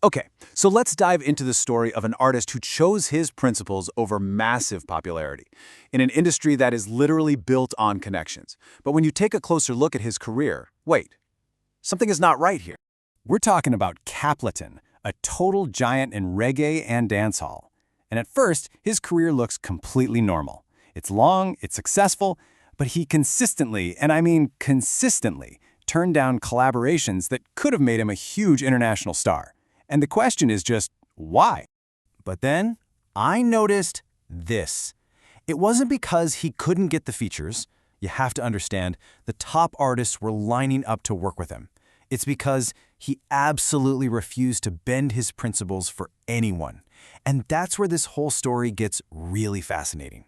Okay, so let's dive into the story of an artist who chose his principles over massive popularity in an industry that is literally built on connections. But when you take a closer look at his career, wait, something is not right here. We're talking about Capleton, a total giant in reggae and dancehall. And at first, his career looks completely normal. It's long, it's successful, but he consistently, and I mean consistently, turned down collaborations that could have made him a huge international star. And the question is just, why? But then, I noticed this. It wasn't because he couldn't get the features. You have to understand, the top artists were lining up to work with him. It's because he absolutely refused to bend his principles for anyone. And that's where this whole story gets really fascinating.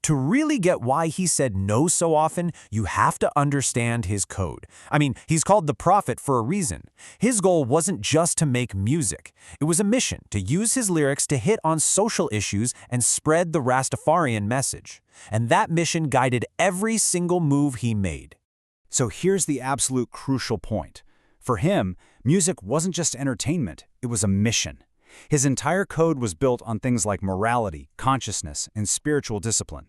To really get why he said no so often, you have to understand his code. I mean, he's called the prophet for a reason. His goal wasn't just to make music. It was a mission to use his lyrics to hit on social issues and spread the Rastafarian message. And that mission guided every single move he made. So here's the absolute crucial point. For him, music wasn't just entertainment, it was a mission. His entire code was built on things like morality, consciousness, and spiritual discipline.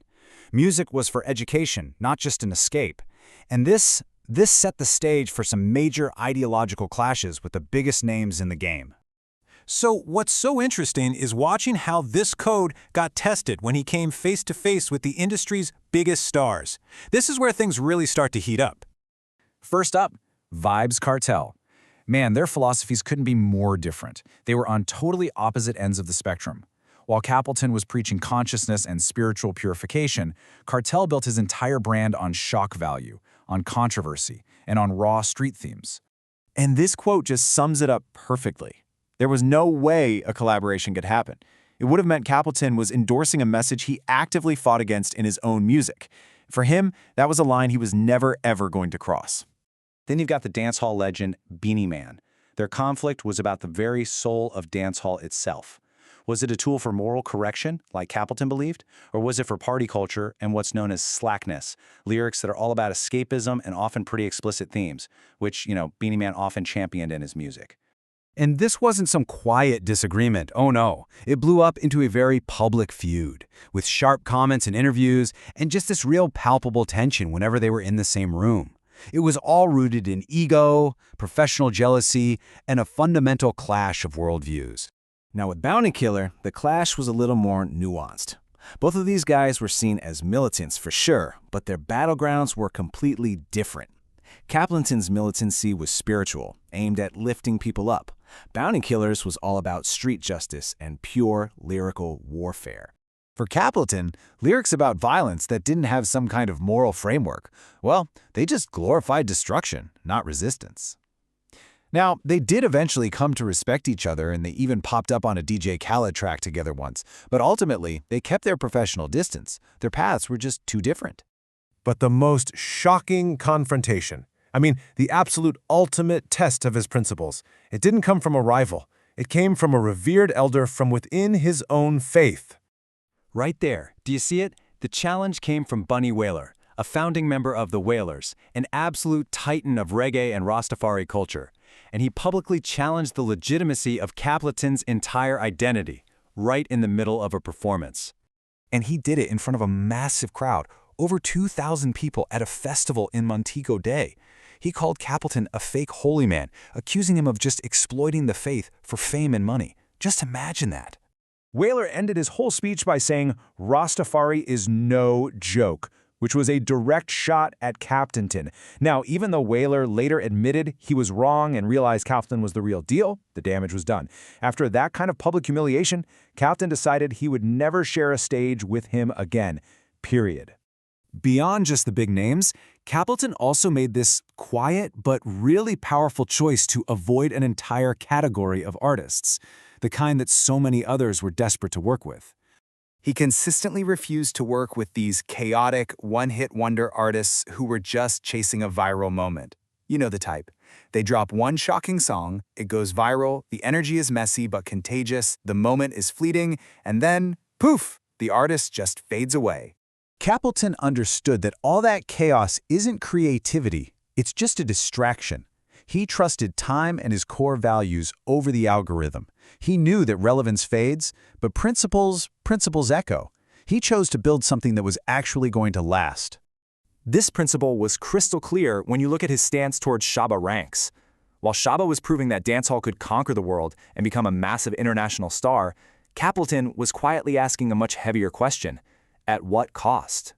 Music was for education, not just an escape. And this set the stage for some major ideological clashes with the biggest names in the game. So what's so interesting is watching how this code got tested when he came face to face with the industry's biggest stars. This is where things really start to heat up. First up, Vybz Kartel. Man, their philosophies couldn't be more different. They were on totally opposite ends of the spectrum. While Capleton was preaching consciousness and spiritual purification, Kartel built his entire brand on shock value, on controversy, and on raw street themes. And this quote just sums it up perfectly. There was no way a collaboration could happen. It would have meant Capleton was endorsing a message he actively fought against in his own music. For him, that was a line he was never, ever going to cross. Then you've got the dancehall legend Beanie Man. Their conflict was about the very soul of dancehall itself. Was it a tool for moral correction, like Capleton believed? Or was it for party culture and what's known as slackness, lyrics that are all about escapism and often pretty explicit themes, which, Beanie Man often championed in his music? And this wasn't some quiet disagreement, oh no. It blew up into a very public feud, with sharp comments and interviews, and just this real palpable tension whenever they were in the same room. It was all rooted in ego, professional jealousy, and a fundamental clash of worldviews. Now with Bounty Killer, the clash was a little more nuanced. Both of these guys were seen as militants for sure, but their battlegrounds were completely different. Capleton's militancy was spiritual, aimed at lifting people up. Bounty Killer's was all about street justice and pure lyrical warfare. For Capleton, lyrics about violence that didn't have some kind of moral framework, well, they just glorified destruction, not resistance. Now, they did eventually come to respect each other, and they even popped up on a DJ Khaled track together once, but ultimately, they kept their professional distance. Their paths were just too different. But the most shocking confrontation, the absolute ultimate test of his principles, it didn't come from a rival. It came from a revered elder from within his own faith. Right there, do you see it? The challenge came from Bunny Wailer, a founding member of the Wailers, an absolute titan of reggae and Rastafari culture. And he publicly challenged the legitimacy of Capleton's entire identity, right in the middle of a performance. And he did it in front of a massive crowd, over 2,000 people at a festival in Montego Bay. He called Capleton a fake holy man, accusing him of just exploiting the faith for fame and money. Just imagine that. Wailer ended his whole speech by saying, "Rastafari is no joke," which was a direct shot at Capleton. Now, even though Wailer later admitted he was wrong and realized Capleton was the real deal, the damage was done. After that kind of public humiliation, Capleton decided he would never share a stage with him again, period. Beyond just the big names, Capleton also made this quiet but really powerful choice to avoid an entire category of artists, the kind that so many others were desperate to work with. He consistently refused to work with these chaotic, one-hit wonder artists who were just chasing a viral moment. You know the type. They drop one shocking song, it goes viral, the energy is messy but contagious, the moment is fleeting, and then, poof, the artist just fades away. Capleton understood that all that chaos isn't creativity, it's just a distraction. He trusted time and his core values over the algorithm. He knew that relevance fades, but principles echo. He chose to build something that was actually going to last. This principle was crystal clear when you look at his stance towards Shabba Ranks. While Shabba was proving that dancehall could conquer the world and become a massive international star, Capleton was quietly asking a much heavier question: at what cost?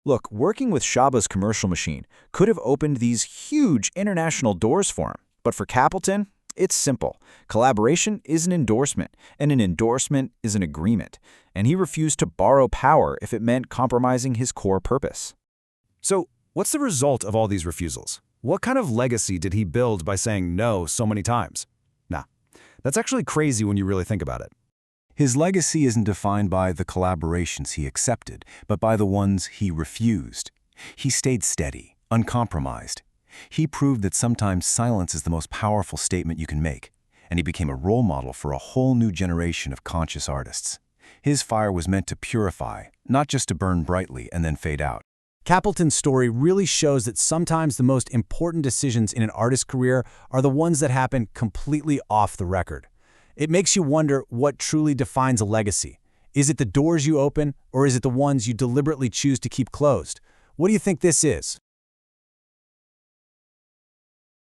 Look, working with Shabba's commercial machine could have opened these huge international doors for him. But for Capleton, it's simple. Collaboration is an endorsement, and an endorsement is an agreement. And he refused to borrow power if it meant compromising his core purpose. So, what's the result of all these refusals? What kind of legacy did he build by saying no so many times? Nah, that's actually crazy when you really think about it. His legacy isn't defined by the collaborations he accepted, but by the ones he refused. He stayed steady, uncompromised. He proved that sometimes silence is the most powerful statement you can make, and he became a role model for a whole new generation of conscious artists. His fire was meant to purify, not just to burn brightly and then fade out. Capleton's story really shows that sometimes the most important decisions in an artist's career are the ones that happen completely off the record. It makes you wonder what truly defines a legacy. Is it the doors you open, or is it the ones you deliberately choose to keep closed? What do you think this is?